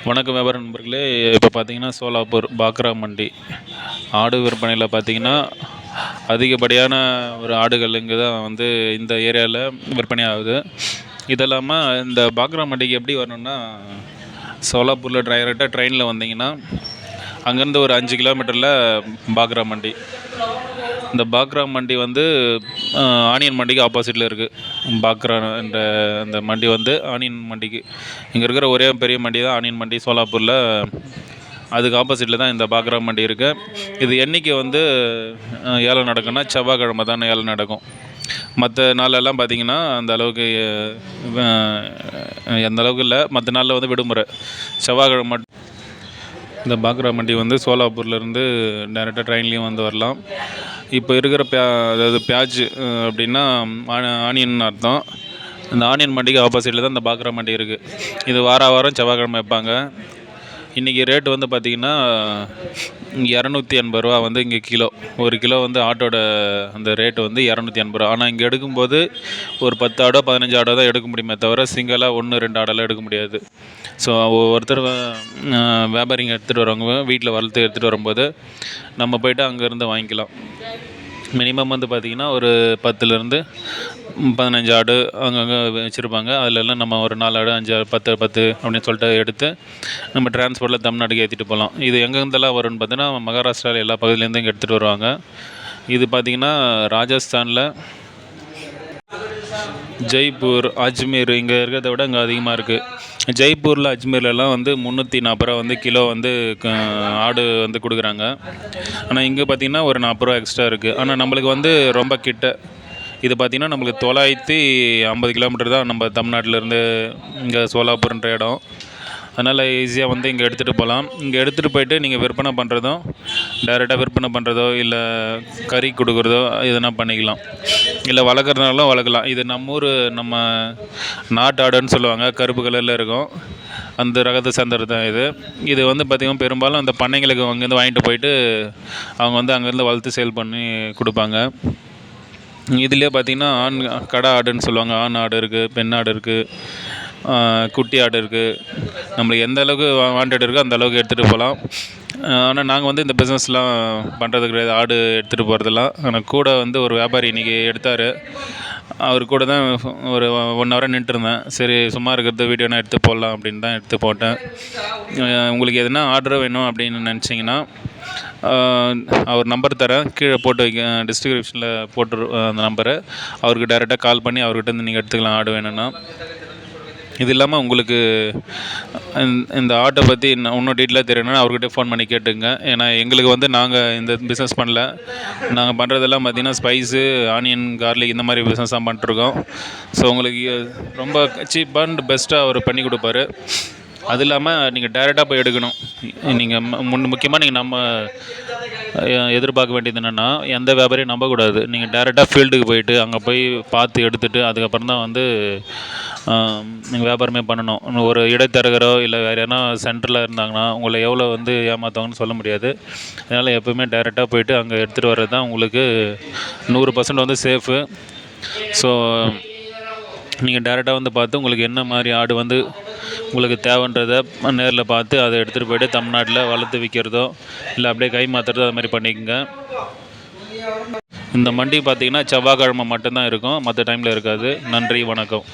வணக்கம் வியாபார நண்பர்களே. இப்போ பார்த்தீங்கன்னா சோலாப்பூர் பாக்ரா மண்டி ஆடு விற்பனையில் பார்த்தீங்கன்னா அதிகப்படியான ஒரு ஆடுகள் இங்கே தான் வந்து இந்த ஏரியாவில் விற்பனை ஆகுது. இது இல்லாமல் இந்த பாக்ரா மண்டிக்கு எப்படி வரணும்னா, சோலாப்பூரில் டைரெக்டாக ட்ரெயினில் வந்தீங்கன்னா அங்கேருந்து ஒரு 5 கிலோமீட்டரில் பாக்ரா மண்டி. இந்த பாக்ரா மண்டி வந்து ஆனியன் மண்டிக்கு ஆப்போசிட்டில் இருக்குது. பாக்ரா என்ற அந்த மண்டி வந்து ஆனியன் மண்டிக்கு இங்கே இருக்கிற ஒரே பெரிய மண்டி தான் ஆனியன் மண்டி சோலாப்பூரில். அதுக்கு ஆப்போசிட்டில் தான் இந்த பாக்ரா மண்டி இருக்குது. இது என்றைக்கு வந்து ஏலம் நடக்கும்னா செவ்வாய்க்கிழமை தான் ஏலம் நடக்கும். மற்ற நாளெல்லாம் பார்த்திங்கன்னா அந்த அளவுக்கு எந்த அளவுக்கு இல்லை. மற்ற நாளில் வந்து விடுமுறை. செவ்வாய்க்கிழமை இந்த பாக்ரா மண்டி வந்து சோலாப்பூர்லேருந்து டேரெக்டாக ட்ரெயின்லேயும் வந்து வரலாம். இப்போ இருக்கிற அதாவது பியாஜ் அப்படின்னா ஆனியன் அர்த்தம். இந்த ஆனியன் மண்டிக்கு ஆப்போசிட்டில் தான் இந்த பாக்ரா மண்டி இருக்குது. இது வாரம் செவ்வாய்க்கிழமை வைப்பாங்க. இன்றைக்கி ரேட்டு வந்து பார்த்திங்கன்னா 280 ரூபா வந்து இங்கே கிலோ. ஒரு கிலோ வந்து ஆட்டோட அந்த ரேட்டு வந்து 280 ரூபா. ஆனால் இங்கே எடுக்கும்போது ஒரு 10 ஆடோ 15 ஆடோ தான் எடுக்க முடியுமே தவிர சிங்கிளாக 1-2 ஆடெல்லாம் எடுக்க முடியாது. ஸோ ஒருத்தர் வியாபாரிங்க எடுத்துகிட்டு வரவங்க வீட்டில் வளர்த்து எடுத்துகிட்டு வரும்போது நம்ம போய்ட்டு அங்கேருந்து வாங்கிக்கலாம். மினிமம் வந்து பார்த்திங்கன்னா ஒரு 10-15 ஆடு அங்கங்கே வச்சுருப்பாங்க. அதிலெல்லாம் நம்ம ஒரு 4 ஆடு 5 ஆடு 10 அப்படின்னு சொல்லிட்டு எடுத்து நம்ம டிரான்ஸ்போர்ட்டில் தமிழ்நாட்டுக்கு ஏற்றிட்டு போகலாம். இது எங்கேருந்தெல்லாம் வரும்னு பார்த்தீங்கன்னா மகாராஷ்டிராவில் எல்லா பகுதியிலேருந்து இங்கே எடுத்துகிட்டு வருவாங்க. இது பார்த்திங்கன்னா ராஜஸ்தானில் ஜெய்ப்பூர், அஜ்மீர் இங்கே இருக்கிறத விட இங்கே அதிகமாக இருக்குது. ஜெய்ப்பூரில் அஜ்மீர்லலாம் வந்து 340 ரூபா வந்து கிலோ வந்து ஆடு வந்து கொடுக்குறாங்க. ஆனால் இங்கே பார்த்திங்கன்னா ஒரு 40 ரூபா எக்ஸ்ட்ரா இருக்குது. ஆனால் நம்மளுக்கு வந்து ரொம்ப கிட்ட. இது பார்த்திங்கன்னா நம்மளுக்கு 950 கிலோமீட்டர் தான் நம்ம தமிழ்நாட்டிலேருந்து இங்கே சோலாப்பூர்ன்ற இடம். அதனால் ஈஸியாக வந்து இங்கே எடுத்துகிட்டு போகலாம். இங்கே எடுத்துகிட்டு போய்ட்டு நீங்கள் விற்பனை பண்ணுறதும் டைரெக்டாக விற்பனை பண்ணுறதோ இல்லை கறி கொடுக்குறதோ எதுனா பண்ணிக்கலாம். இல்லை வளர்க்குறதுனாலும் வளர்க்கலாம். இது நம்ம ஊர் நம்ம நாட்டு ஆடுன்னு சொல்லுவாங்க. கருப்பு கலரில் இருக்கும். அந்த ரகத்தை சேர்ந்தது தான் இது. இது வந்து பார்த்திங்கன்னா பெரும்பாலும் அந்த பண்ணைங்களுக்கு அங்கேருந்து வாங்கிட்டு போயிட்டு அவங்க வந்து அங்கேருந்து வளர்த்து சேல் பண்ணி கொடுப்பாங்க. இதுலேயே பார்த்திங்கன்னா கடை ஆடுன்னு சொல்லுவாங்க. ஆண் ஆடு இருக்குது, பெண் ஆடு இருக்குது, குட்டி ஆடு இருக்குது. நம்மளுக்கு எந்த அளவுக்கு வாண்டட் இருக்கோ அந்த அளவுக்கு எடுத்துகிட்டு போகலாம். ஆனால் நாங்கள் வந்து இந்த பிஸ்னஸ்லாம் பண்ணுறது கிடையாது, ஆடு எடுத்துகிட்டு போகிறதெல்லாம். ஆனால் கூட வந்து ஒரு வியாபாரி இன்றைக்கி எடுத்தார். அவர் கூட தான் ஒரு 1 ஹவராக நின்றுருந்தேன். சரி சும்மா இருக்கிறது வீடியோனா எடுத்து போடலாம் அப்படின்னு தான் எடுத்து போட்டேன். உங்களுக்கு எதுனா ஆர்டர் வேணும் அப்படின்னு நினச்சிங்கன்னா அவர் நம்பர் தரேன், கீழே போட்டு டிஸ்கிரிப்ஷனில் போட்டு அந்த நம்பரை அவருக்கு டைரெக்டாக கால் பண்ணி அவர்கிட்ட நீங்கள் எடுத்துக்கலாம் ஆடு வேணும்னா. இது இல்லாமல் உங்களுக்கு இந்த ஆட்டை பற்றி இன்னும் டீட்டெயிலாக தெரியணும்னா அவர்கிட்ட ஃபோன் பண்ணி கேட்டுங்க. ஏன்னா எங்களுக்கு வந்து நாங்கள் இந்த பிஸ்னஸ் பண்ணல. நாங்கள் பண்ணுறதெல்லாம் பார்த்திங்கன்னா ஸ்பைஸு, ஆனியன், கார்லிக் இந்த மாதிரி பிஸ்னஸ் தான் பண்ணிட்டுருக்கோம். ஸோ உங்களுக்கு ரொம்ப சீப் அண்ட் பெஸ்ட்டாக அவர் பண்ணி கொடுப்பாரு. அது இல்லாமல் நீங்கள் டைரெக்டாக போய் எடுக்கணும். நீங்கள் முக்கியமாக நீங்கள் நம்ம எதிர்பார்க்க வேண்டியது என்னென்னா, எந்த வியாபாரியும் நம்பக்கூடாது. நீங்கள் டைரெக்டாக ஃபீல்டுக்கு போயிட்டு அங்கே போய் பார்த்து எடுத்துகிட்டு அதுக்கப்புறம் தான் வந்து நீங்கள் வியாபாரமே பண்ணணும். ஒரு இடைத்தரகரோ இல்லை வேறு யாருனா சென்டரில் இருந்தாங்கன்னா உங்களை எவ்வளோ வந்து ஏமாற்றுவாங்கன்னு சொல்ல முடியாது. அதனால் எப்போவுமே டைரெக்டாக போயிட்டு அங்கே எடுத்துகிட்டு வர்றது தான் உங்களுக்கு 100% வந்து சேஃபு. ஸோ நீங்கள் டைரெக்டாக வந்து பார்த்து உங்களுக்கு என்ன மாதிரி ஆடு வந்து உங்களுக்கு தேவைன்றதை நேரில் பார்த்து அதை எடுத்துகிட்டு போய்ட்டு தமிழ்நாட்டில் வளர்த்து விற்கிறதோ இல்லை அப்படியே கை மாற்றுறதோ அது மாதிரி பண்ணிக்கோங்க. இந்த மண்டி பார்த்திங்கன்னா செவ்வாய்க்கிழமை மட்டும்தான் இருக்கும், மற்ற டைமில் இருக்காது. நன்றி, வணக்கம்.